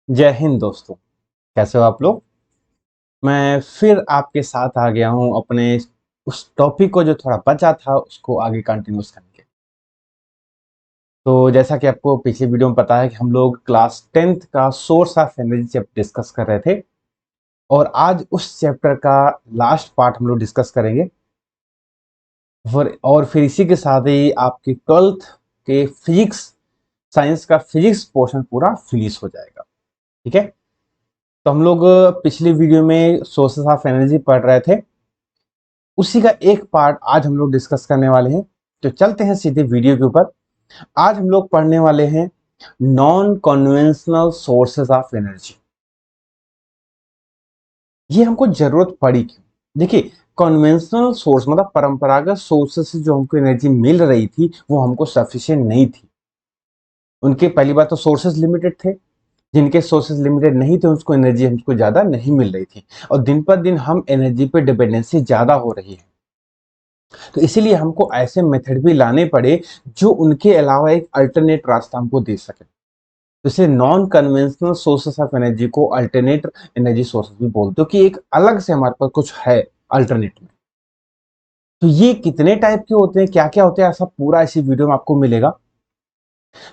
जय हिंद दोस्तों। कैसे हो आप लोग। मैं फिर आपके साथ आ गया हूं अपने उस टॉपिक को जो थोड़ा बचा था उसको आगे कंटिन्यूस करने के। तो जैसा कि आपको पिछली वीडियो में पता है कि हम लोग क्लास 10th का source of energy chapter discuss कर रहे थे और आज उस चैप्टर का लास्ट पार्ट हम लोग डिस्कस करेंगे। और फिर इसी के साथ ही आपकी 12th के फिजिक्स साइंस का फिजिक्स पोर्शन पूरा फिनिश हो जाएगा। ठीक है। तो हम लोग पिछली वीडियो में सोर्सेस ऑफ एनर्जी पढ़ रहे थे, उसी का एक पार्ट आज हम लोग डिस्कस करने वाले हैं। तो चलते हैं सीधे वीडियो के ऊपर। आज हम लोग पढ़ने वाले हैं non conventional sources of energy. ये हमको जरूरत पड़ी क्यों? देखिए, कन्वेंशनल सोर्स मतलब परंपरागत सोर्सेस से जो हमको एनर्जी मिल रही थी वो हमको सफिशिएंट नहीं थी। उनके पहली बात तो सोर्सेस लिमिटेड थे। जिनके सोर्सेज लिमिटेड नहीं थे उसको एनर्जी हमको ज्यादा नहीं मिल रही थी और दिन पर दिन हम एनर्जी पे डिपेंडेंसी ज्यादा हो रही है। तो इसीलिए हमको ऐसे मेथड भी लाने पड़े जो उनके अलावा एक अल्टरनेट रास्ता हमको दे सके। तो इसलिए non conventional sources of energy को अल्टरनेट एनर्जी सोर्सेस भी बोलते हो कि एक अलग से हमारे पास कुछ है अल्टरनेट में। तो ये कितने टाइप के होते हैं, क्या क्या होते हैं, ऐसा पूरा इसी वीडियो में आपको मिलेगा।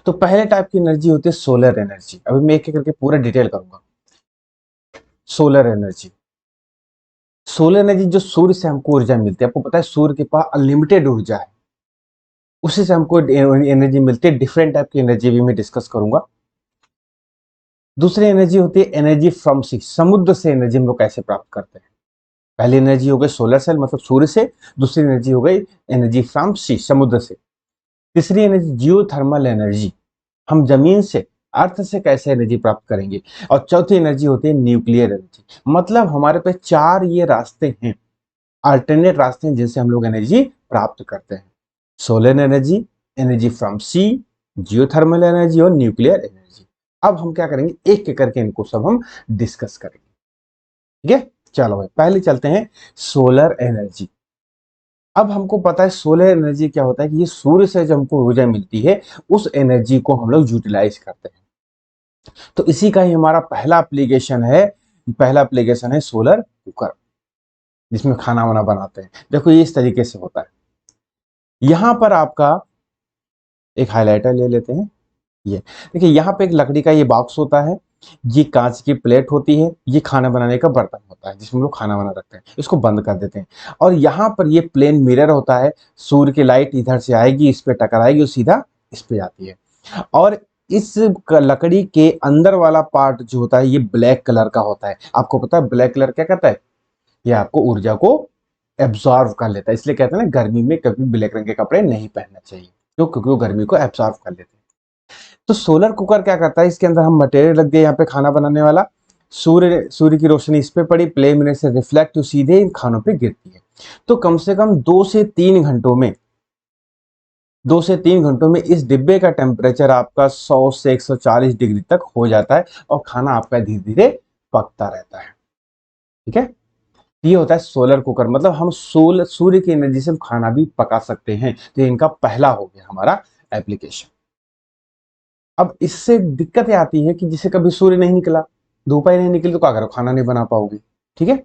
तो पहले टाइप की एनर्जी होती है सोलर एनर्जी। अभी मैं एक एक करके पूरा डिटेल करूंगा। सोलर एनर्जी, सोलर एनर्जी जो सूर्य से हमको ऊर्जा मिलती है। आपको पता है सूर्य के पास अनलिमिटेड ऊर्जा है, उसी से हमको एनर्जी मिलती है। डिफरेंट टाइप की एनर्जी भी मैं डिस्कस करूंगा। दूसरी एनर्जी होती है एनर्जी फ्रॉम सी, समुद्र से एनर्जी हम लोग कैसे प्राप्त करते हैं। पहली एनर्जी हो गई सोलर सेल मतलब सूर्य से, दूसरी एनर्जी हो गई एनर्जी फ्रॉम सी, समुद्र से। तीसरी एनर्जी जियो थर्मल एनर्जी, हम जमीन से अर्थ से कैसे एनर्जी प्राप्त करेंगे। और चौथी एनर्जी होती है न्यूक्लियर एनर्जी, मतलब हमारे पास चार ये रास्ते हैं, अल्टरनेट रास्ते हैं जिनसे हम लोग एनर्जी प्राप्त करते हैं। Solar energy, energy from sea, geothermal energy और न्यूक्लियर एनर्जी। अब हम क्या करेंगे, एक एक करके इनको सब हम डिस्कस करेंगे। ठीक है, चलो भाई पहले चलते हैं सोलर एनर्जी। अब हमको पता है सोलर एनर्जी क्या होता है कि ये सूर्य से जब हमको ऊर्जा मिलती है उस एनर्जी को हम लोग यूटिलाइज करते हैं। तो इसी का ही हमारा पहला एप्लीकेशन है सोलर कुकर, जिसमें खाना वाना बनाते हैं। देखो ये इस तरीके से होता है। यहां पर आपका एक हाइलाइटर ले लेते हैं। ये देखिए, यहाँ पे एक लकड़ी का ये बॉक्स होता है, ये कांच की प्लेट होती है, ये खाना बनाने का बर्तन होता है जिसमें हम लोग खाना बना रखते हैं। इसको बंद कर देते हैं और यहाँ पर ये प्लेन मिरर होता है। सूर्य की लाइट इधर से आएगी, इस पे टकराएगी और सीधा इस पे जाती है। और इस लकड़ी के अंदर वाला पार्ट जो होता है ये ब्लैक कलर का होता है। आपको पता है ब्लैक कलर क्या करता है, ये आपको ऊर्जा को एब्जॉर्व कर लेता है। इसलिए कहते हैं ना, गर्मी में कभी ब्लैक रंग के कपड़े नहीं पहनना चाहिए, क्यों? क्योंकि वो गर्मी को एब्जॉर्व कर लेते हैं। तो सोलर कुकर क्या करता है, इसके अंदर हम मटेरियल रख दिए यहाँ पे खाना बनाने वाला। सूर्य की रोशनी इस पे पड़ी, प्ले मिनट से रिफ्लेक्ट सीधे इन खानों पे गिरती है। तो कम से कम 2 से 3 घंटों में इस डिब्बे का टेम्परेचर आपका 100 से 140 डिग्री तक हो जाता है और खाना आपका धीरे धीरे पकता रहता है। ठीक है, ये होता है सोलर कुकर, मतलब हम सूर्य की एनर्जी से खाना भी पका सकते हैं। तो इनका पहला हो गया हमारा एप्लीकेशन। अब इससे दिक्कत ये आती है कि जिसे कभी सूर्य नहीं निकला, धूप ही नहीं निकली, तो क्या करो, खाना नहीं बना पाओगे। ठीक है।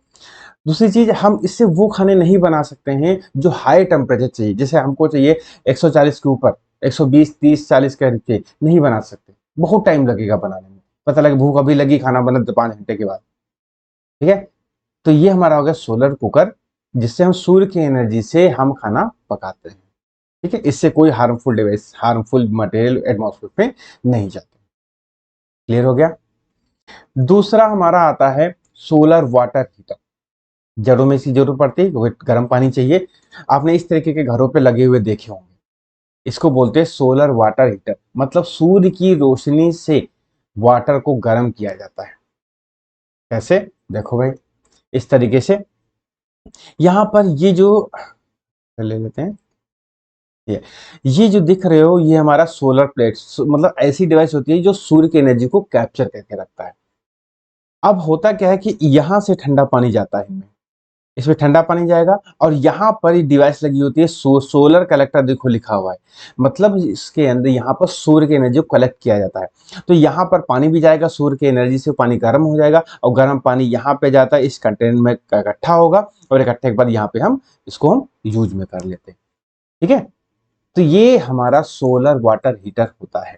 दूसरी चीज, हम इससे वो खाने नहीं बना सकते हैं जो हाई टेम्परेचर चाहिए। जैसे हमको चाहिए 140 के ऊपर, 120 30 40 के नीचे नहीं बना सकते, बहुत टाइम लगेगा बनाने में। पता लगे भूख अभी लगी, खाना बना 5 घंटे के बाद। ठीक है। तो ये हमारा हो गया सोलर कुकर, जिससे हम सूर्य की एनर्जी से हम खाना पकाते हैं। ठीक है, इससे कोई harmful device, harmful material atmosphere में नहीं जाते। क्लियर हो गया। दूसरा हमारा आता है सोलर वाटर हीटर। जड़ों में इसकी जरूरत पड़ती है क्योंकि गर्म पानी चाहिए। आपने इस तरीके के घरों पे लगे हुए देखे होंगे। इसको बोलते हैं सोलर वाटर हीटर, मतलब सूर्य की रोशनी से वाटर को गर्म किया जाता है। कैसे? देखो भाई, इस तरीके से। यहां पर ये जो ले लेते हैं, ये जो दिख रहे हो, ये हमारा सोलर प्लेट, मतलब ऐसी डिवाइस होती है जो सूर्य की एनर्जी को कैप्चर करके रखता है। अब होता क्या है कि यहां से ठंडा पानी जाता है इनमें, इसमें ठंडा पानी जाएगा और यहाँ पर ये डिवाइस लगी होती है, सोलर कलेक्टर देखो लिखा हुआ है, मतलब इसके अंदर यहाँ पर सूर्य की एनर्जी को कलेक्ट किया जाता है। तो यहाँ पर पानी भी जाएगा, सूर्य की एनर्जी से पानी गर्म हो जाएगा और गर्म पानी यहाँ पे जाता है, इस कंटेनर में इकट्ठा होगा और इकट्ठे के बाद यहाँ पे हम इसको यूज में कर लेते हैं। ठीक है, तो ये हमारा सोलर वाटर हीटर होता है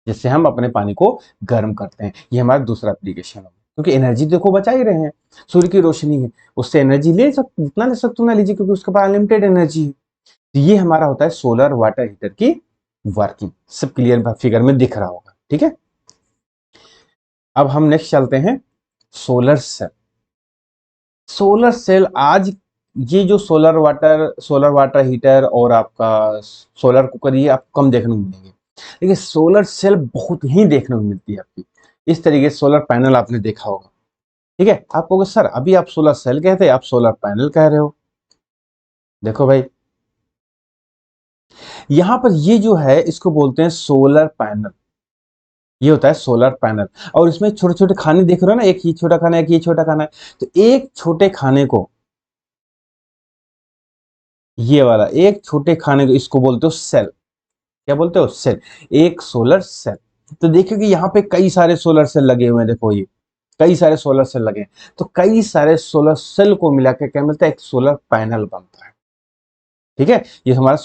जिससे हम अपने पानी को गर्म करते हैं। ये हमारा दूसरा एप्लीकेशन होगा, क्योंकि एनर्जी देखो बचा ही रहे हैं, सूर्य की रोशनी है, उससे एनर्जी ले सकते, जितना ले सकते हो ना लीजिए, क्योंकि उसके पास अनलिमिटेड एनर्जी है। तो ये हमारा होता है सोलर वाटर हीटर की वर्किंग। सब क्लियर फिगर में दिख रहा होगा। ठीक है, अब हम नेक्स्ट चलते हैं सोलर सेल। सोलर सेल आज ये जो सोलर वाटर हीटर और आपका सोलर कुकर ये आपको कम देखने को मिलेंगे, लेकिन सोलर सेल बहुत ही देखने को मिलती है आपकी। इस तरीके से सोलर पैनल आपने देखा होगा। ठीक है, आप कहोगे सर अभी आप सोलर सेल कहते हैं, आप सोलर पैनल कह रहे हो। देखो भाई, यहां पर ये जो है इसको बोलते हैं सोलर पैनल। ये होता है सोलर पैनल और इसमें छोटे छोटे खाने देख रहे हो ना, एक ये छोटा खाना है, एक ये छोटा खाना है। तो एक छोटे खाने को, ये वाला एक छोटे खाने को इसको बोलते हो सेल। क्या बोलते हो? सेल। एक सोलर सेल। तो देखिए कि यहाँ पे कई सारे सोलर सेल लगे हुए हैं, देखो ये कई सारे सोलर सेल लगे हैं। तो कई सारे सोलर सेल को मिला के क्या मिलता है? एक सोलर पैनल बनता है। ठीक है, ये हमारा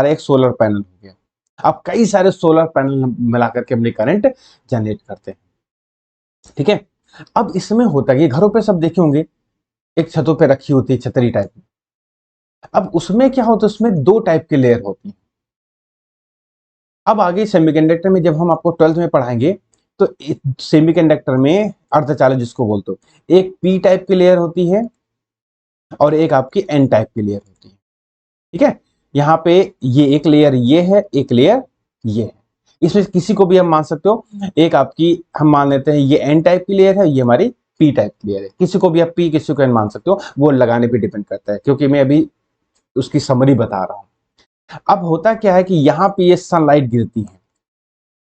एक सोलर पैनल हो गया। अब कई सारे सोलर पैनल मिला करके अपने करंट जनरेट करते हैं। ठीक है, अब इसमें होता है कि घरों पे सब देखे होंगे, एक छतों पे रखी होती है छतरी टाइप में। अब उसमें क्या होता है? उसमें दो टाइप के लेयर होती है। अब आगे सेमीकंडक्टर में जब हम आपको 12th में पढ़ाएंगे, तो सेमीकंडक्टर में अर्धचालक जिसको बोलते हो, एक पी टाइप की लेयर होती है और एक आपकी एन टाइप की लेयर होती है। ठीक है, यहाँ पे ये एक लेयर ये है, एक लेयर ये है। इसमें किसी को भी हम मान सकते हो, एक आपकी हम मान लेते हैं ये एन टाइप की लेयर है, ये हमारी पी टाइप की लेयर है। किसी को भी आप पी, किसी को एन मान सकते हो, वो लगाने पे डिपेंड करता है, क्योंकि मैं अभी उसकी समरी बता रहा हूँ। अब होता क्या है कि यहाँ पे ये सनलाइट गिरती है।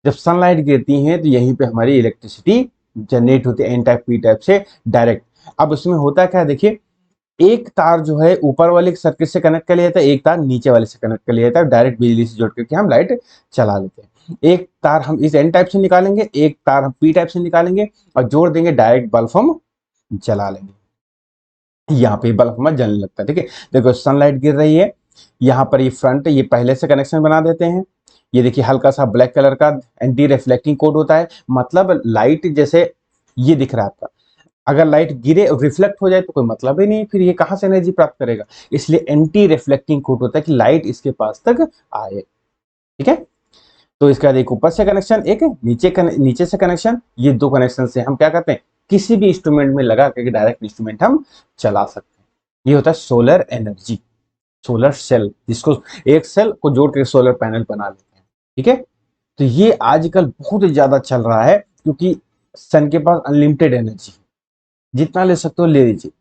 जब सनलाइट गिरती है तो यहीं पे हमारी इलेक्ट्रिसिटी जनरेट होती है एन टाइप पी टाइप से डायरेक्ट। अब उसमें होता क्या है, देखिए एक तार जो है ऊपर वाले सर्किट से कनेक्ट कर लिया जाता है, एक तार नीचे वाले से कनेक्ट कर लिया जाता है, डायरेक्ट बिजली से जोड़ करके हम लाइट चला लेते हैं। एक तार हम इस एन टाइप से निकालेंगे, एक तार हम पी टाइप से निकालेंगे और जोड़ देंगे, डायरेक्ट बल्ब हम जला लेंगे। यहाँ पे बल्ब हमारा जलने लगता है। ठीक है, देखो सनलाइट गिर रही है, यहाँ पर ये फ्रंट ये पहले से कनेक्शन बना देते हैं। ये देखिए हल्का सा ब्लैक कलर का एंटी रिफ्लेक्टिंग कोड होता है, मतलब लाइट जैसे ये दिख रहा है आपका, अगर लाइट गिरे और रिफ्लेक्ट हो जाए तो कोई मतलब ही नहीं, फिर ये कहां से एनर्जी प्राप्त करेगा। इसलिए एंटी रिफ्लेक्टिंग कोड होता है कि लाइट इसके पास तक आए। ठीक है, तो इसका एक ऊपर से कनेक्शन, एक नीचे से कनेक्शन, ये दो कनेक्शन से हम क्या करते हैं, किसी भी इंस्ट्रूमेंट में लगा करके डायरेक्ट इंस्ट्रूमेंट हम चला सकते हैं। ये होता है सोलर एनर्जी, सोलर सेल, जिसको एक सेल को जोड़ के सोलर पैनल बना लेते हैं। ठीक है, तो ये आजकल बहुत ज्यादा चल रहा है, क्योंकि सन के पास अनलिमिटेड एनर्जी, जितना ले सकते हो ले लीजिए।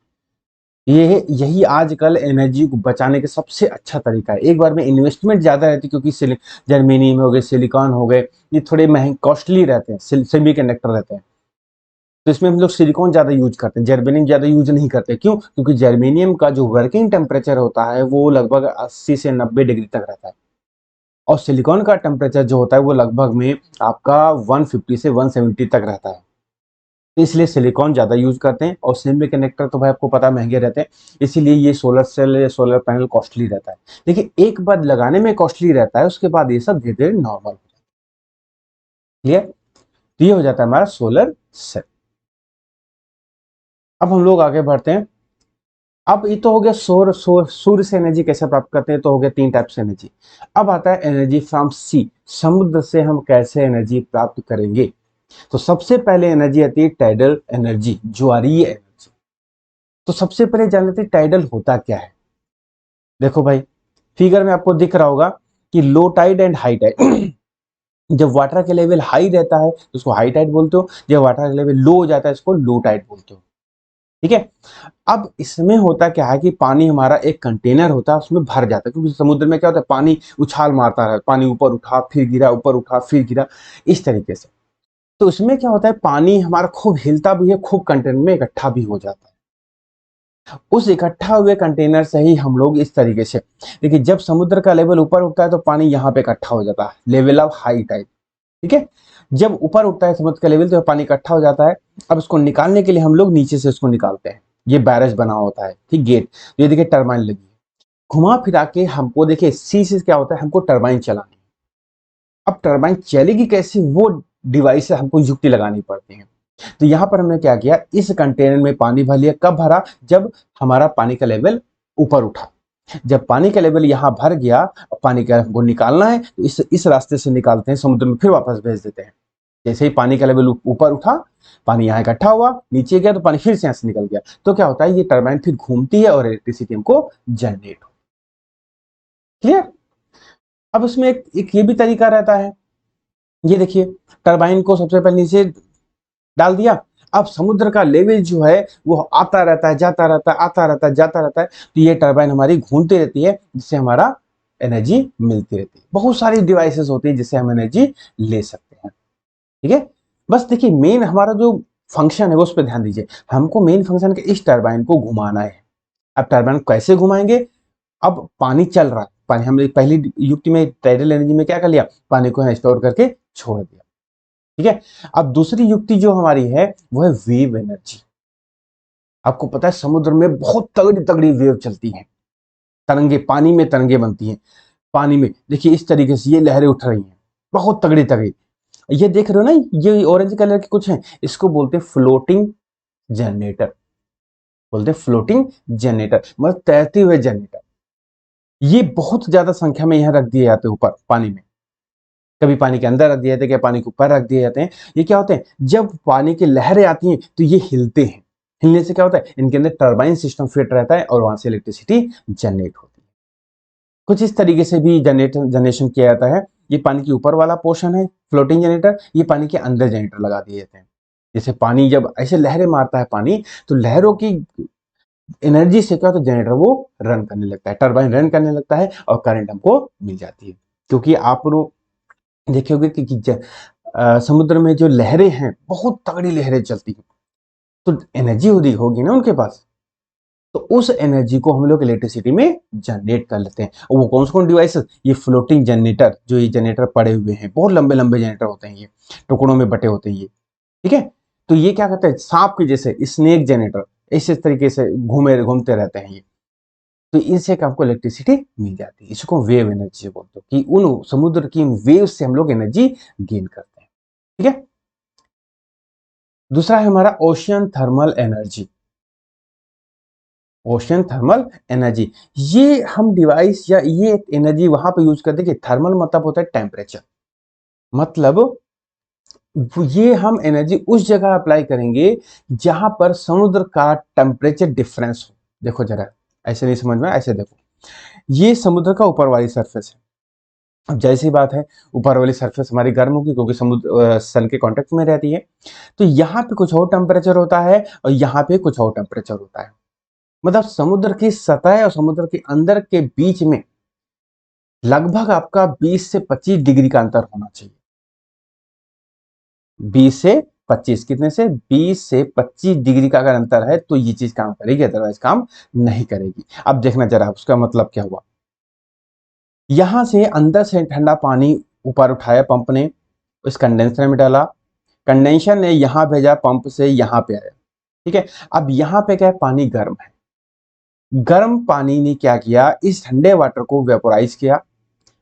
ये यही आजकल एनर्जी को बचाने का सबसे अच्छा तरीका है। एक बार में इन्वेस्टमेंट ज्यादा रहती है, क्योंकि जर्मेनियम हो गए, सिलिकॉन हो गए, ये थोड़े महंगे कॉस्टली रहते हैं, सेमी कंडक्टर रहते हैं। तो इसमें हम लोग सिलिकॉन ज्यादा यूज करते हैं, जर्मेनियम ज्यादा यूज नहीं करते। क्यों? क्योंकि जर्मेनियम का जो वर्किंग टेम्परेचर होता है वो लगभग 80 से 90 डिग्री तक रहता है, और सिलिकॉन का टेम्परेचर जो होता है वो लगभग में आपका 150 से 170 तक रहता है। तो इसलिए सिलिकॉन ज़्यादा यूज करते हैं, और सेमी कंडक्टर तो भाई आपको पता महंगे रहते हैं, इसीलिए ये सोलर सेल या सोलर पैनल कॉस्टली रहता है। देखिए एक बार लगाने में कॉस्टली रहता है, उसके बाद ये सब धीरे धीरे नॉर्मल हो जाता है। क्लियर? तो ये हो जाता है हमारा सोलर सेल। अब हम लोग आगे बढ़ते हैं। अब ये तो हो गया सूर्य से एनर्जी कैसे प्राप्त करते हैं, तो हो गया तीन टाइप से एनर्जी। अब आता है एनर्जी फ्रॉम सी, समुद्र से हम कैसे एनर्जी प्राप्त करेंगे। तो सबसे पहले एनर्जी आती है टाइडल एनर्जी, ज्वारीय एनर्जी। तो सबसे पहले जान लेते हैं टाइडल होता क्या है। देखो भाई, फिगर में आपको दिख रहा होगा कि low tide and high tide. जब वाटर का लेवल हाई रहता है तो उसको हाई टाइड बोलते हो, जब वाटर का लेवल लो हो जाता है इसको लो टाइड बोलते हो। ठीक है, अब इसमें होता क्या है कि पानी हमारा एक कंटेनर होता है, उसमें भर जाता है, क्योंकि समुद्र में क्या होता है, पानी उछाल मारता है, पानी ऊपर उठा फिर गिरा, ऊपर उठा फिर गिरा, इस तरीके से। तो इसमें क्या होता है, पानी हमारा खूब हिलता भी है, खूब कंटेनर में इकट्ठा भी हो जाता है। उस इकट्ठा हुए कंटेनर से ही हम लोग इस तरीके से, देखिए जब समुद्र का लेवल ऊपर उठता है तो पानी यहाँ पे इकट्ठा हो जाता है, लेवल ऑफ हाई टाइड, ठीक है। जब ऊपर उठता है समुद्र का लेवल तो पानी इकट्ठा हो जाता है। अब इसको निकालने के लिए हम लोग नीचे से उसको निकालते हैं, ये बैरज बना होता है, ठीक, गेट। ये देखिए टरबाइन लगी है, घुमा फिरा के हमको देखिए सी से क्या होता है, हमको टरबाइन चलानी है। अब टरबाइन चलेगी कैसे, वो डिवाइस से हमको युक्ति लगानी पड़ती है। तो यहाँ पर हमने क्या किया, इस कंटेनर में पानी भर लिया, कब भरा, जब हमारा पानी का लेवल ऊपर उठा। जब पानी का लेवल यहाँ भर गया, पानी का हमको निकालना है तो इस रास्ते से निकालते हैं, समुद्र में फिर वापस भेज देते हैं। जैसे ही पानी का लेवल ऊपर उठा, पानी यहाँ इकट्ठा हुआ, नीचे गया तो पानी फिर से यहाँ से निकल गया, तो क्या होता है, ये टरबाइन फिर घूमती है और इलेक्ट्रिसिटी हमको जनरेट हो। क्लियर। अब उसमें एक ये भी तरीका रहता है, ये देखिए टरबाइन को सबसे पहले नीचे डाल दिया। अब समुद्र का लेवल जो है वो आता रहता है, जाता रहता है, आता रहता है, जाता रहता है, तो ये टरबाइन हमारी घूमती रहती है, जिससे हमारा एनर्जी मिलती रहती है। बहुत सारी डिवाइसेस होती है जिससे हम एनर्जी ले सकते हैं, ठीक है। बस देखिए मेन हमारा जो फंक्शन है वो उस पर ध्यान दीजिए, हमको मेन फंक्शन के इस टरबाइन को घुमाना है। अब टरबाइन कैसे घुमाएंगे, अब पानी चल रहा है, पानी हमने पहली युक्ति में टाइडल एनर्जी में क्या कर लिया, पानी को स्टोर करके छोड़ दिया, ठीक है। अब दूसरी युक्ति जो हमारी है वो है वेव एनर्जी। आपको पता है समुद्र में बहुत तगड़ी तगड़ी वेव चलती हैं, तरंगे, पानी में तरंगे बनती हैं। पानी में देखिए इस तरीके से ये लहरें उठ रही हैं, बहुत तगड़ी तगड़ी। ये देख रहे हो ना, ये ऑरेंज कलर के कुछ हैं, इसको बोलते हैं फ्लोटिंग जनरेटर, बोलते हैं फ्लोटिंग जनरेटर, मतलब तैरते हुए जनरेटर। ये बहुत ज्यादा संख्या में यहाँ रख दिए जाते हैं ऊपर पानी में, कभी पानी के अंदर रख दिए जाते हैं, क्या पानी के ऊपर रख दिए जाते हैं। ये क्या होते हैं, जब पानी की लहरें आती हैं तो ये हिलते हैं, हिलने से क्या होता है, इनके अंदर टरबाइन सिस्टम फिट रहता है और वहां से इलेक्ट्रिसिटी जनरेट होती है। कुछ इस तरीके से भी जनरेशन किया जाता है। ये पानी के ऊपर वाला पोर्शन है फ्लोटिंग जनरेटर, ये पानी के अंदर जनरेटर लगा दिए जाते हैं। जैसे पानी जब ऐसे लहरें मारता है पानी, तो लहरों की एनर्जी से क्या होता है, जनरेटर वो रन करने लगता है, टरबाइन रन करने लगता है और करंट हमको मिल जाती है। क्योंकि आप लोग देखे होंगे कि समुद्र में जो लहरें हैं बहुत तगड़ी लहरें चलती हैं, तो एनर्जी होगी ना उनके पास, तो उस एनर्जी को हम लोग इलेक्ट्रिसिटी में जनरेट कर लेते हैं। और वो कौन कौन डिवाइसेस, ये फ्लोटिंग जनरेटर, जो ये जनरेटर पड़े हुए हैं, बहुत लंबे लंबे जनरेटर होते हैं, ये टुकड़ों में बटे होते हैं ये, ठीक है। तो ये क्या करते हैं, सांप के जैसे स्नेक जनरेटर, इस तरीके से घूमते रहते हैं ये। तो इनसे आपको इलेक्ट्रिसिटी मिल जाती है, इसको वेव एनर्जी बोलते हैं, कि उन समुद्र की वेव से हम लोग एनर्जी गेन करते हैं, ठीक है। दूसरा है हमारा ocean thermal energy. Ocean thermal energy, ये हम डिवाइस या ये एनर्जी वहां पे यूज करते हैं कि थर्मल मतलब होता है टेम्परेचर, मतलब ये हम एनर्जी उस जगह अप्लाई करेंगे जहां पर समुद्र का टेम्परेचर डिफरेंस हो। देखो जरा, ऐसे नहीं समझ में, ऐसे देखो, ये समुद्र का ऊपर वाली सरफेस है। अब जैसी बात है, ऊपर वाली सरफेस हमारी गर्म होगी क्योंकि समुद्र सन के कांटेक्ट में रहती है, तो यहाँ पे कुछ और टेम्परेचर होता है और यहाँ पे कुछ और टेम्परेचर होता है। मतलब समुद्र की सतह और समुद्र के अंदर के बीच में लगभग आपका 20 से 25 डिग्री का अंतर होना चाहिए। 20 से 25, कितने से, 20 से 25 डिग्री का अगर अंतर है तो ये चीज काम करेगी, अदरवाइज काम नहीं करेगी। अब देखना जरा उसका मतलब क्या हुआ, यहां से अंदर से ठंडा पानी ऊपर उठाया पंप ने, इस कंडेंसर में डाला, कंडेंसर ने यहां भेजा, पंप से यहां पे आया, ठीक है। अब यहां पे क्या है, पानी गर्म है, गर्म पानी ने क्या किया, इस ठंडे वाटर को वेपोराइज किया,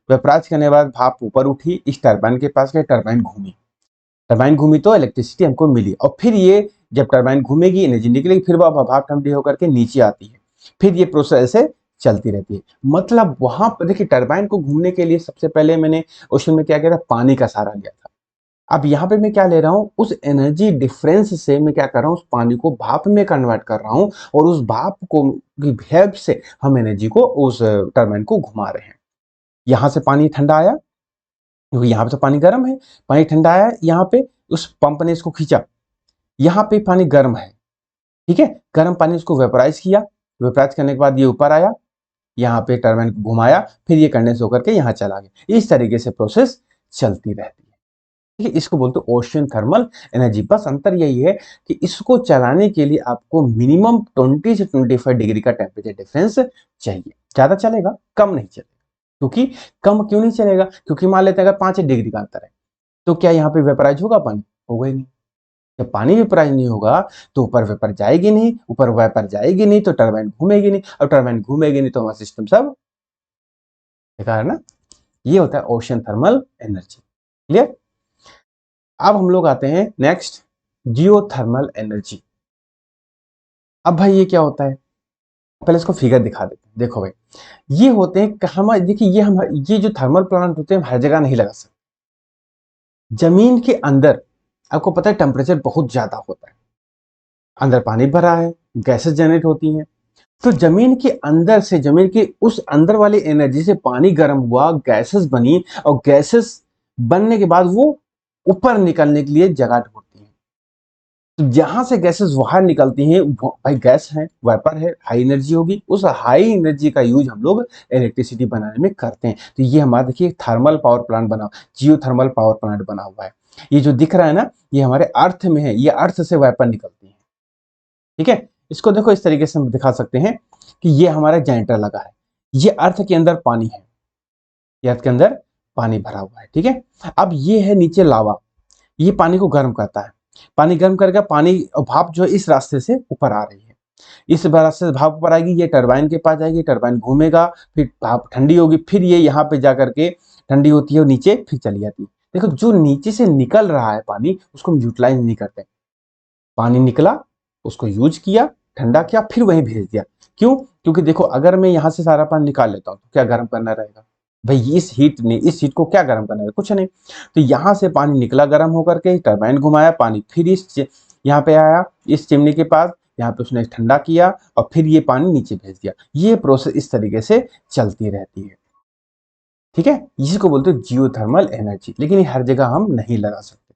वेपोराइज करने के बाद भाप ऊपर उठी, इस टरबाइन के पास गए, टरबाइन घूमी, टरबाइन घूमी तो इलेक्ट्रिसिटी हमको मिली, और फिर ये जब टरबाइन घूमेगी एनर्जी निकलेगी, फिर वह भाप ठंडी होकर के नीचे आती है, फिर ये प्रोसेस ऐसे चलती रहती है। मतलब वहां पर देखिए टरबाइन को घूमने के लिए सबसे पहले मैंने ओशन में क्या किया था, पानी का सहारा लिया था। अब यहाँ पे मैं क्या ले रहा हूँ, उस एनर्जी डिफरेंस से मैं क्या कर रहा हूँ, उस पानी को भाप में कन्वर्ट कर रहा हूँ, और उस भाप को की हेल्प से हम एनर्जी को उस टरबाइन को घुमा रहे हैं। यहाँ से पानी ठंडा आया क्योंकि यहाँ पे तो पानी गर्म है, पानी ठंडा आया यहाँ पे, उस पंप ने इसको खींचा, यहाँ पे पानी गर्म है, ठीक है, गर्म पानी उसको वेपोराइज किया, वेपोराइज करने के बाद ये ऊपर आया, यहाँ पे टरबाइन को घुमाया, फिर ये कंडेंस होकर के यहाँ चला गया। इस तरीके से प्रोसेस चलती रहती है। ठीक है, इसको बोलते हैं ओशन थर्मल एनर्जी। बस अंतर यही है कि इसको चलाने के लिए आपको मिनिमम 20 से 25 डिग्री का टेम्परेचर डिफरेंस चाहिए। ज्यादा चलेगा, कम नहीं चलेगा। क्योंकि कम क्यों नहीं चलेगा? क्योंकि मान लेते हैं अगर 5 डिग्री का अंतर है, तो क्या यहाँ पे वेपराइज होगा पानी? होगा ही नहीं। जब पानी वेपराइज नहीं होगा तो ऊपर वेपर जाएगी नहीं, ऊपर वेपर जाएगी नहीं तो टरबाइन घूमेगी नहीं, और टरबाइन घूमेगी नहीं तो हमारा सिस्टम सब बेकार है ना। ये होता है ओशन थर्मल एनर्जी। क्लियर? अब हम लोग आते हैं नेक्स्ट, जियोथर्मल एनर्जी। अब भाई ये क्या होता है? पहले इसको फिगर दिखा देते हैं। देखो भाई, ये होते हैं हम, देखिए ये जो थर्मल प्लांट होते हैं हम हर जगह नहीं लगा सकते। जमीन के अंदर आपको पता है टेम्परेचर बहुत ज्यादा होता है, अंदर पानी भरा है, गैसेस जनरेट होती हैं, तो जमीन के अंदर से, जमीन के उस अंदर वाली एनर्जी से पानी गर्म हुआ, गैसेस बनी, और गैसेस बनने के बाद वो ऊपर निकलने के लिए जगह ढूंढती हैं। तो जहां से गैसेस बाहर निकलती हैं, भाई गैस है, वेपर है, हाई एनर्जी होगी, उस हाई एनर्जी का यूज हम लोग इलेक्ट्रिसिटी बनाने में करते हैं। तो ये हमारा देखिए थर्मल पावर प्लांट बना, जियो थर्मल पावर प्लांट बना हुआ है। ये जो दिख रहा है ना, ये हमारे अर्थ में है, ये अर्थ से वेपर निकलती है। ठीक है, इसको देखो इस तरीके से हम दिखा सकते हैं कि ये हमारा जनरेटर लगा है, ये अर्थ के अंदर पानी है, ये अर्थ के अंदर पानी भरा हुआ है। ठीक है, अब ये है नीचे लावा, ये पानी को गर्म करता है, पानी गर्म करके पानी और भाप जो है इस रास्ते से ऊपर आ रही है, इस रास्ते से भाप ऊपर आएगी, ये टरबाइन के पास जाएगी, टरबाइन घूमेगा, फिर भाप ठंडी होगी, फिर ये यहाँ पे जा करके ठंडी होती है और नीचे फिर चली जाती है। देखो जो नीचे से निकल रहा है पानी, उसको हम यूटिलाइज नहीं करते। पानी निकला, उसको यूज किया, ठंडा किया, फिर वहीं भेज दिया। क्यों? क्योंकि देखो अगर मैं यहाँ से सारा पानी निकाल लेता हूँ तो क्या गर्म करना रहेगा भाई? इस हीट को क्या गर्म करना है? कुछ नहीं। तो यहाँ से पानी निकला गर्म होकर के, टरबाइन घुमाया, पानी फिर यहाँ पे आया, इस चिमनी के पास, यहाँ पे उसने ठंडा किया और फिर ये पानी नीचे भेज दिया। ये प्रोसेस इस तरीके से चलती रहती है। ठीक है, इसी को बोलते हैं जियोथर्मल एनर्जी। लेकिन ये हर जगह हम नहीं लगा सकते,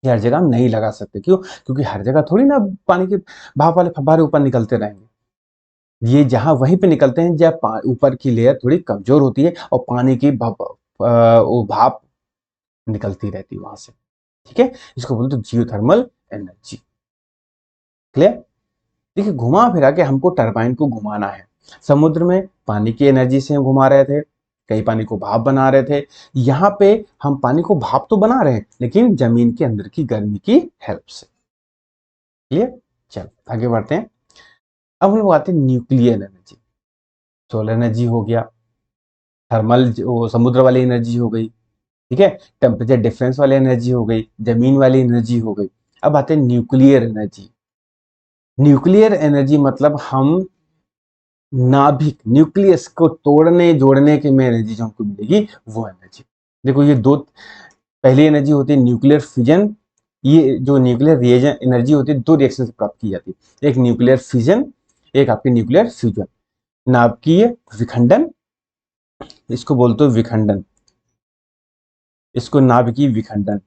ये हर जगह हम नहीं लगा सकते। क्यों? क्योंकि हर जगह थोड़ी ना पानी के भाप वाले फव्वारे ऊपर निकलते रहेंगे। ये जहां वहीं पे निकलते हैं जब ऊपर की लेयर थोड़ी कमजोर होती है और पानी की वो भाप निकलती रहती है वहां से। ठीक है, इसको बोलते हैं जियोथर्मल एनर्जी। क्लियर? देखिए घुमा फिरा के हमको टरबाइन को घुमाना है। समुद्र में पानी की एनर्जी से हम घुमा रहे थे, कई पानी को भाप बना रहे थे। यहाँ पे हम पानी को भाप तो बना रहे हैं लेकिन जमीन के अंदर की गर्मी की हेल्प से। क्लियर? चलो आगे बढ़ते हैं। अब हम लोग आते हैं न्यूक्लियर एनर्जी। सोलर एनर्जी हो गया, थर्मल वो समुद्र वाली एनर्जी हो गई, ठीक है, टेम्परेचर डिफरेंस वाली एनर्जी हो गई, जमीन वाली एनर्जी हो गई। अब आते हैं न्यूक्लियर एनर्जी। न्यूक्लियर एनर्जी मतलब हम नाभिक, न्यूक्लियस को तोड़ने जोड़ने के में एनर्जी जो हमको मिलेगी वो एनर्जी। देखो ये दो, पहली एनर्जी होती है न्यूक्लियर फिजन। ये जो न्यूक्लियर रिएजन एनर्जी होती है, दो रिएक्शन से प्राप्त की जाती है, एक न्यूक्लियर फिजन, एक आपकी न्यूक्लियर फ्यूजन। नाभिकीय विखंडन, इसको बोलते हो विखंडन, इसको नाभिकीय विखंडन,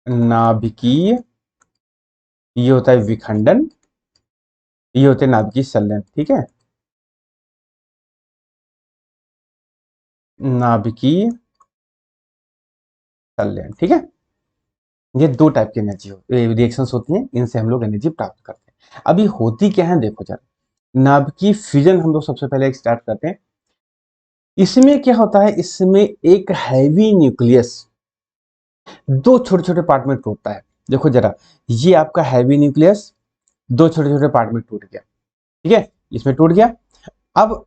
नाभिकीय, ये होता है विखंडन, ये होते हैं नाभिकीय संलयन। ठीक है, नाभिकीय संलयन। ठीक है, ये दो टाइप की एनर्जी रिएक्शंस होती हैं, इनसे हम लोग एनर्जी प्राप्त करते हैं। अभी होती क्या है देखो जरा। नाभिकीय फ्यूजन हम लोग सबसे पहले एक स्टार्ट करते हैं। इसमें क्या होता है, इसमें एक हैवी न्यूक्लियस दो छोटे छोटे पार्ट में टूटता है। देखो जरा, ये आपका हैवी न्यूक्लियस दो छोटे छोटे पार्ट में टूट गया। ठीक है, इसमें टूट गया। अब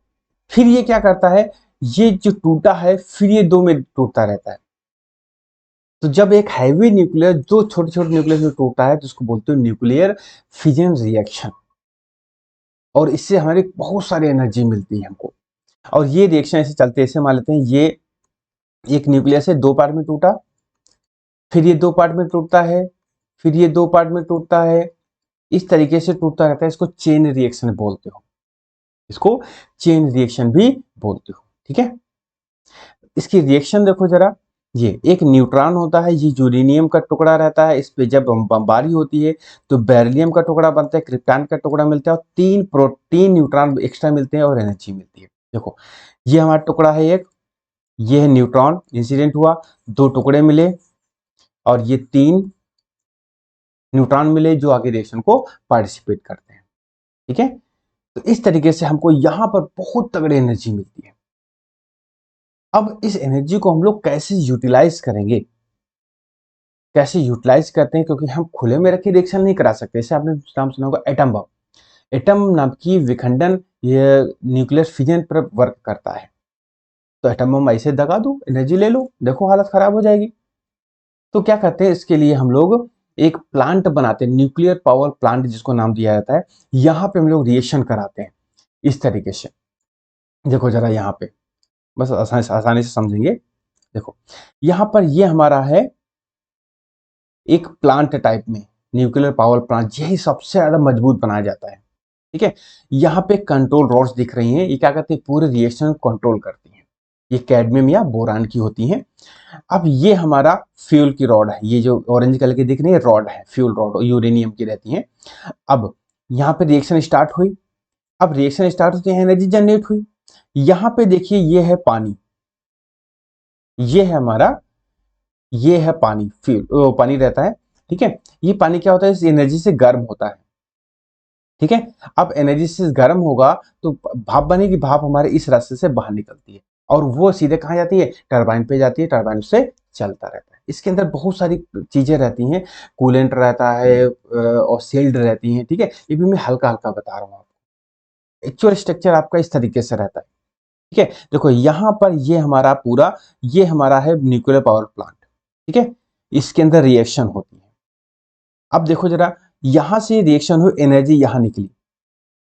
फिर ये क्या करता है, ये जो टूटा है फिर ये दो में टूटता रहता है। तो जब एक हैवी न्यूक्लियर दो छोटे छोटे न्यूक्लियस में टूटा है तो उसको बोलते हैं न्यूक्लियर फिजन रिएक्शन। और इससे हमारी बहुत सारी एनर्जी मिलती है हमको। और ये रिएक्शन ऐसे चलते, ऐसे मान लेते हैं ये एक न्यूक्लियस है, दो पार्ट में टूटा, फिर ये दो पार्ट में टूटता है, फिर ये दो पार्ट में टूटता है, इस तरीके से टूटता रहता है। इसको चेन रिएक्शन बोलते हो, इसको चेन रिएक्शन भी बोलते हो। ठीक है, इसकी रिएक्शन देखो जरा। ये एक न्यूट्रॉन होता है, ये यूरेनियम का टुकड़ा रहता है, इस पे जब बमबारी होती है तो बेरिलियम का टुकड़ा बनता है, क्रिप्टॉन का टुकड़ा मिलता है और तीन प्रोटीन न्यूट्रॉन एक्स्ट्रा मिलते हैं और एनर्जी मिलती है। देखो ये हमारा टुकड़ा है एक, ये है न्यूट्रॉन, इंसिडेंट हुआ, 2 टुकड़े मिले और ये 3 न्यूट्रॉन मिले जो आगे रिएक्शन को पार्टिसिपेट करते हैं। ठीक है, तो इस तरीके से हमको यहां पर बहुत तगड़ी एनर्जी मिलती है। अब इस एनर्जी को हम लोग कैसे यूटिलाइज करेंगे, कैसे यूटिलाइज करते हैं, क्योंकि हम खुले में रखे रिएक्शन नहीं करा सकते। जैसे आपने नाम सुना होगा एटम बम, एटम नाम की विखंडन ये न्यूक्लियर फिजन पर वर्क करता है। तो एटम बम ऐसे दगा दो, एनर्जी ले लो, देखो हालत खराब हो जाएगी। तो क्या करते हैं, इसके लिए हम लोग एक प्लांट बनाते हैं, न्यूक्लियर पावर प्लांट जिसको नाम दिया जाता है। यहाँ पे हम लोग रिएक्शन कराते हैं इस तरीके से। देखो जरा यहाँ पे, बस आसानी से समझेंगे। देखो यहाँ पर ये हमारा है एक प्लांट टाइप में, न्यूक्लियर पावर प्लांट, यही सबसे ज्यादा मजबूत बनाया जाता है। ठीक है, यहाँ पे कंट्रोल रॉड्स दिख रही हैं, ये क्या करती है, पूरे रिएक्शन को कंट्रोल करती हैं। ये कैडमियम या बोरान की होती हैं। अब ये हमारा फ्यूल की रॉड है, ये जो ऑरेंज कलर की दिख रही है रॉड है, फ्यूल रॉड यूरेनियम की रहती है। अब यहाँ पे रिएक्शन स्टार्ट हुई, अब रिएक्शन स्टार्ट होते हैं, एनर्जी जनरेट हुई। यहाँ पे देखिए ये है पानी, ये है हमारा, ये है पानी, फ्यूल पानी रहता है। ठीक है, ये पानी क्या होता है, इस एनर्जी से गर्म होता है। ठीक है, अब एनर्जी से गर्म होगा तो भाप बनेगी, भाप हमारे इस रास्ते से बाहर निकलती है और वो सीधे कहाँ जाती है, टरबाइन पे जाती है, टरबाइन से चलता रहता है। इसके अंदर बहुत सारी चीजें रहती हैं, कूलेंट रहता है और सील्ड रहती हैं। ठीक है, ये भी मैं हल्का हल्का बता रहा हूँ आपको। एक्चुअल स्ट्रक्चर आपका इस तरीके से रहता है। ठीक है, देखो यहाँ पर ये हमारा पूरा, ये हमारा है न्यूक्लियर पावर प्लांट। ठीक है, इसके अंदर रिएक्शन होती है। अब देखो जरा, यहां से रिएक्शन हुई, एनर्जी यहां निकली।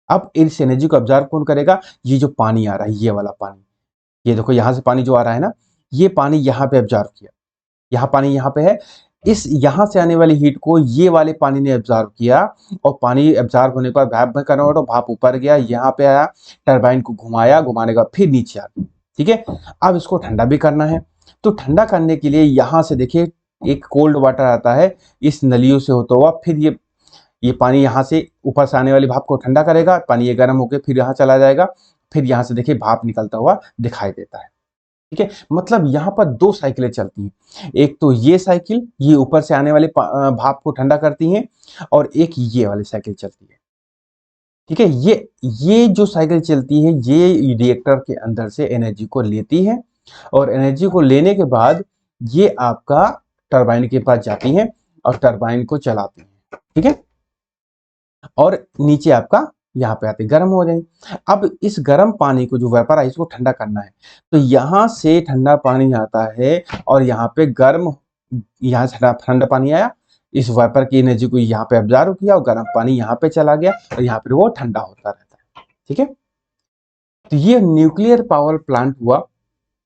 अब इस एनर्जी को ऑब्जर्व कौन करेगा, ये जो पानी आ रहा है, ये वाला पानी, ये देखो यहां से पानी जो आ रहा है ना, ये पानी यहाँ पे ऑब्जर्व किया, यहाँ पानी यहाँ पे है, इस यहाँ से आने वाली हीट को ये वाले पानी ने ऑब्जर्व किया और पानी ऑब्जर्व होने के बाद भाप में कन्वर्ट हो, भाप ऊपर गया, यहाँ पे आया, टरबाइन को घुमाया, घुमाने के बाद फिर नीचे आ गया। ठीक है, अब इसको ठंडा भी करना है, तो ठंडा करने के लिए यहाँ से देखिए एक कोल्ड वाटर आता है, इस नलियों से होता हुआ, फिर ये पानी यहाँ से ऊपर से आने वाली भाप को ठंडा करेगा, पानी ये गर्म होकर फिर यहाँ चला जाएगा, फिर यहाँ से देखिए भाप निकलता हुआ दिखाई देता है। ठीक है, मतलब यहाँ पर 2 साइकिलें चलती हैं, एक तो ये साइकिल, ये ऊपर से आने वाले भाप को ठंडा करती हैं, और एक ये वाली साइकिल चलती है। ठीक है, ये जो साइकिल चलती है, ये रिएक्टर के अंदर से एनर्जी को लेती है और एनर्जी को लेने के बाद ये आपका टरबाइन के पास जाती है और टरबाइन को चलाती है। ठीक है, और नीचे आपका यहाँ पे आते गर्म हो जाएंगे। अब इस गर्म पानी को जो वेपर है इसको ठंडा करना है, तो यहाँ से ठंडा पानी आता है और यहाँ पे गर्म, यहाँ से ठंडा पानी आया, इस वेपर की एनर्जी को यहाँ पे ऑब्जर्व किया और गर्म पानी यहाँ पे चला गया और यहाँ पे वो ठंडा होता रहता है। ठीक है, तो ये न्यूक्लियर पावर प्लांट हुआ,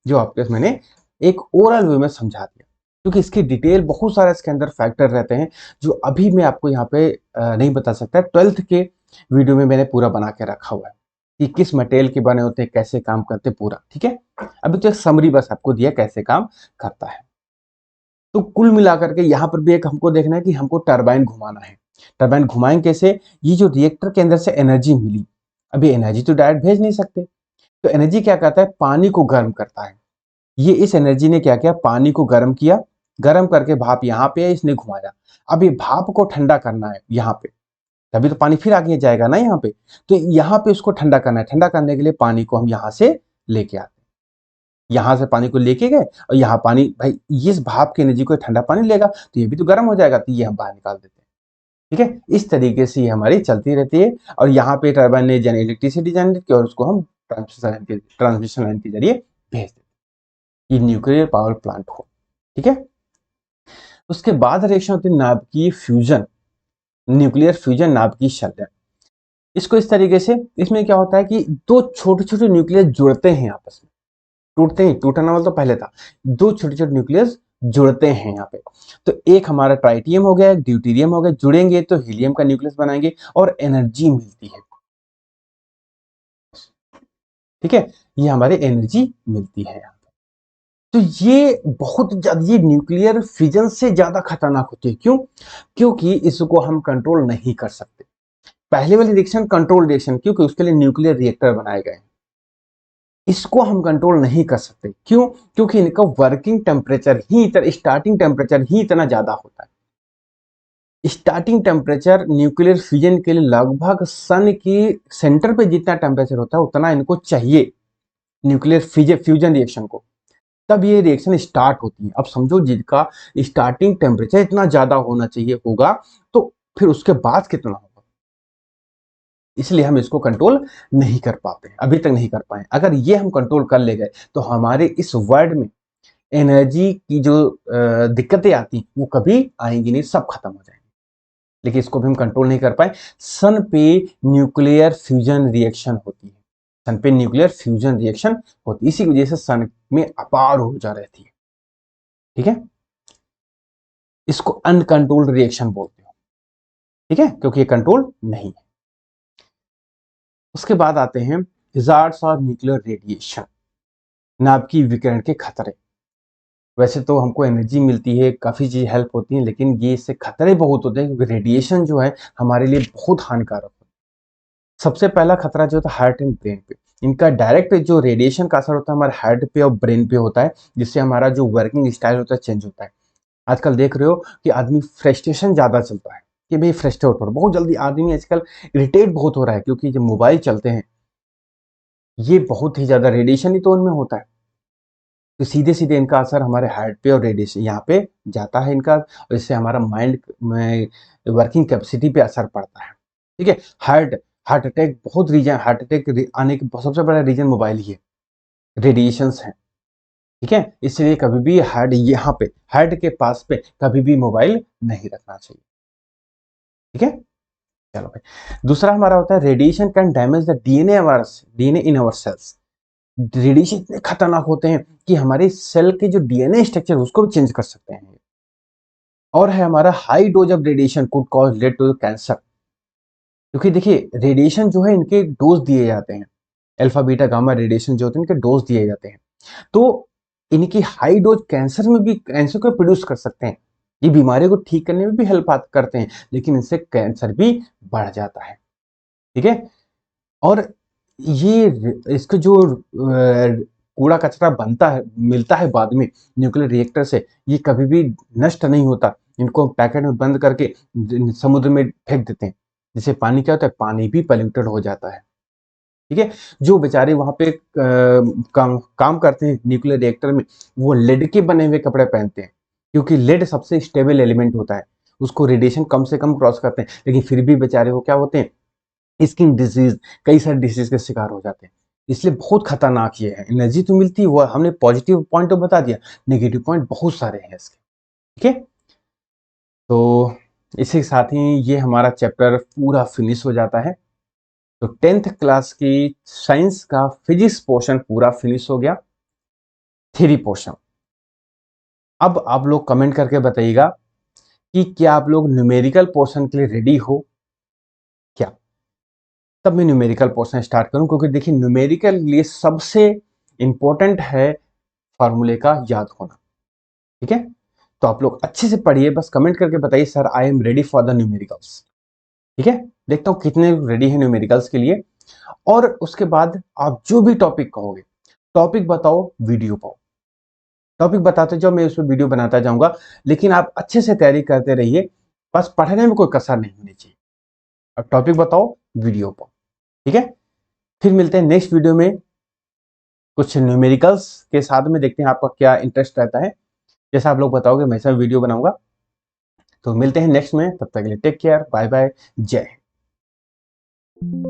जो आपके मैंने एक ओरल वे में समझा दिया, क्योंकि इसकी डिटेल बहुत सारे इसके अंदर फैक्टर रहते हैं जो अभी मैं आपको यहाँ पे नहीं बता सकता। 12th के वीडियो में मैंने पूरा बना के रखा हुआ है कि किस मटेरियल के बने होते हैं, कैसे काम करते पूरा। ठीक है, अभी तो एक समरी बस आपको दिया कैसे काम करता है। तो कुल मिलाकर के यहाँ पर भी एक हमको देखना है कि हमको टरबाइन घुमाना है। टरबाइन घुमाएं कैसे, ये जो रिएक्टर के अंदर से एनर्जी मिली, अभी एनर्जी तो डायरेक्ट भेज नहीं सकते, तो एनर्जी क्या करता है, पानी को गर्म करता है। ये इस एनर्जी ने क्या किया, पानी को गर्म किया, गर्म करके भाप यहाँ पे है, इसने घुमाया। अब ये भाप को ठंडा करना है यहाँ पे, तभी तो पानी फिर आगे जाएगा ना यहाँ पे, तो यहाँ पे इसको ठंडा करना है। ठंडा करने के लिए पानी को हम यहाँ से लेके आते हैं, यहाँ से पानी को लेके गए और यहाँ पानी, भाई इस भाप की एनर्जी को ठंडा पानी लेगा तो ये भी तो गर्म हो जाएगा, तो ये हम बाहर निकाल देते हैं। ठीक है, इस तरीके से ये हमारी चलती रहती है और यहाँ पे टरबाइन ने इलेक्ट्रिसिटी जनरेट की और उसको हम ट्रांसमिशन लाइन के जरिए भेज देते हैं। ये न्यूक्लियर पावर प्लांट हो। ठीक है, उसके बाद रिएक्शन होती है नाभिकीय फ्यूजन, न्यूक्लियर फ्यूजन नाभिकीय शल्य। इसको इस तरीके से, इसमें क्या होता है कि 2 छोटे छोटे न्यूक्लियस जुड़ते हैं आपस में, टूटते हैं, टूटना वाला तो पहले था, 2 छोटे छोटे न्यूक्लियस जुड़ते हैं यहाँ पे। तो एक हमारा ट्राइटियम हो गया, एक ड्यूटेरियम हो गया, जुड़ेंगे तो हीलियम का न्यूक्लियस बनाएंगे और एनर्जी मिलती है। ठीक है, ये हमारे एनर्जी मिलती है यहाँ पे। तो ये बहुत ज्यादा, ये न्यूक्लियर फिजन से ज्यादा खतरनाक होती है। क्यों, क्योंकि इसको हम कंट्रोल नहीं कर सकते। पहले वाली रिएक्शन कंट्रोल रिएक्शन, क्योंकि उसके लिए न्यूक्लियर रिएक्टर बनाए गए हैं। इसको हम कंट्रोल नहीं कर सकते। क्यों? क्योंकि इनका वर्किंग टेम्परेचर ही इतना, स्टार्टिंग टेम्परेचर ही इतना ज्यादा होता है। स्टार्टिंग टेम्परेचर न्यूक्लियर फ्यूजन के लिए लगभग सन की सेंटर पे जितना टेम्परेचर होता है उतना इनको चाहिए न्यूक्लियर फ्यूजन रिएक्शन को, तब ये रिएक्शन स्टार्ट होती है। अब समझो जिनका स्टार्टिंग टेम्परेचर इतना ज्यादा होना चाहिए होगा, तो फिर उसके बाद कितना होगा। इसलिए हम इसको कंट्रोल नहीं कर पाते, अभी तक नहीं कर पाए। अगर ये हम कंट्रोल कर ले गए तो हमारे इस वर्ल्ड में एनर्जी की जो दिक्कतें आती वो कभी आएंगी नहीं, सब खत्म हो जाएंगी। लेकिन इसको भी हम कंट्रोल नहीं कर पाए। सन पे न्यूक्लियर फ्यूजन रिएक्शन होती है, सन पे न्यूक्लियर फ्यूजन रिएक्शन होती है, इसी की वजह से सन में अपार ऊर्जा रहती है। ठीक है, इसको अनकंट्रोल्ड रिएक्शन बोलते हो। ठीक है, क्योंकि ये कंट्रोल नहीं है। उसके बाद आते हैं हजार्ड्स और न्यूक्लियर रेडिएशन, नाभिकीय विकिरण के खतरे। वैसे तो हमको एनर्जी मिलती है, काफ़ी चीज़ हेल्प होती है, लेकिन ये इससे खतरे बहुत होते हैं क्योंकि रेडिएशन जो है हमारे लिए बहुत हानिकारक होता है। सबसे पहला खतरा जो होता है हार्ट एंड ब्रेन पे। इनका डायरेक्ट जो रेडिएशन का असर होता है हमारे हार्ट पे और ब्रेन पे होता है, जिससे हमारा जो वर्किंग स्टाइल होता है चेंज होता है। आजकल देख रहे हो कि आदमी फ्रस्ट्रेशन ज़्यादा चलता है कि भाई फ्रस्ट्रेट हो, बहुत जल्दी आदमी आजकल इरिटेट बहुत हो रहा है, क्योंकि जो मोबाइल चलते हैं ये बहुत ही ज़्यादा रेडिएशन ही तो उनमें होता है। तो सीधे सीधे इनका असर हमारे हार्ट पे और रेडिएशन यहाँ पे जाता है इनका, और इससे हमारा माइंड में वर्किंग कैपेसिटी पे असर पड़ता है। ठीक है, हार्ट हार्ट अटैक बहुत रीजन, हार्ट अटैक आने का सबसे बड़ा रीजन मोबाइल ही है, रेडिएशंस है। ठीक है, इसलिए कभी भी हार्ट यहाँ पे, हार्ट के पास पे कभी भी मोबाइल नहीं रखना चाहिए। ठीक है, चलो भाई। दूसरा हमारा होता है radiation can damage the DNA in our cells. Radiation इतने खतरनाक होते हैं कि हमारे सेल के जो डीएनए स्ट्रक्चर उसको भी चेंज कर सकते हैं। और है हमारा high dose of radiation could cause lead to cancer. क्योंकि देखिए रेडिएशन जो है इनके डोज दिए जाते हैं, अल्फा बीटा गामा रेडिएशन जो होते हैं इनके डोज दिए जाते हैं, तो इनकी हाई डोज कैंसर में भी, कैंसर को प्रोड्यूस कर सकते हैं, ये बीमारी को ठीक करने में भी हेल्प करते हैं, लेकिन इनसे कैंसर भी बढ़ जाता है। ठीक है, और ये इसका जो कूड़ा कचरा बनता है, मिलता है बाद में न्यूक्लियर रिएक्टर से, ये कभी भी नष्ट नहीं होता। इनको पैकेट में बंद करके समुद्र में फेंक देते हैं, जिससे पानी क्या होता है, पानी भी पॉल्यूटेड हो जाता है। ठीक है, जो बेचारे वहां पे काम करते हैं न्यूक्लियर रिएक्टर में, वो लेड के बने हुए कपड़े पहनते हैं, क्योंकि लेड सबसे स्टेबल एलिमेंट होता है, उसको रेडिएशन कम से कम क्रॉस करते हैं, लेकिन फिर भी बेचारे वो क्या होते हैं, स्किन डिजीज, कई सारे डिजीज के शिकार हो जाते हैं। इसलिए बहुत खतरनाक ये है। एनर्जी तो मिलती है, वो हमने पॉजिटिव पॉइंट तो बता दिया, नेगेटिव पॉइंट बहुत सारे हैं इसके। ठीक है, तो इसी के साथ ही ये हमारा चैप्टर पूरा फिनिश हो जाता है। तो 10th क्लास की साइंस का फिजिक्स पोर्शन पूरा फिनिश हो गया, थ्योरी पोर्शन। अब आप लोग कमेंट करके बताइएगा कि क्या आप लोग न्यूमेरिकल पोर्शन के लिए रेडी हो क्या। तब मैं न्यूमेरिकल पोर्शन स्टार्ट करूं, क्योंकि देखिए न्यूमेरिकल लिए सबसे इंपॉर्टेंट है फार्मूले का याद होना। ठीक है, तो आप लोग अच्छे से पढ़िए, बस कमेंट करके बताइए sir I am ready for the numericals. ठीक है, देखता हूं कितने रेडी हैं न्यूमेरिकल्स के लिए। और उसके बाद आप जो भी टॉपिक कहोगे, टॉपिक बताओ, वीडियो पाओ, टॉपिक बताते जाओ, मैं उसमें वीडियो बनाता जाऊंगा, लेकिन आप अच्छे से तैयारी करते रहिए, बस पढ़ने में कोई कसर नहीं होनी चाहिए। अब टॉपिक बताओ, वीडियो पाओ। ठीक है, फिर मिलते हैं नेक्स्ट वीडियो में कुछ न्यूमेरिकल्स के साथ में, देखते हैं आपका क्या इंटरेस्ट रहता है। जैसा आप लोग बताओगे मैं ऐसा वीडियो बनाऊंगा। तो मिलते हैं नेक्स्ट में, तब तक के लिए टेक केयर, बाय बाय, जय हिंद।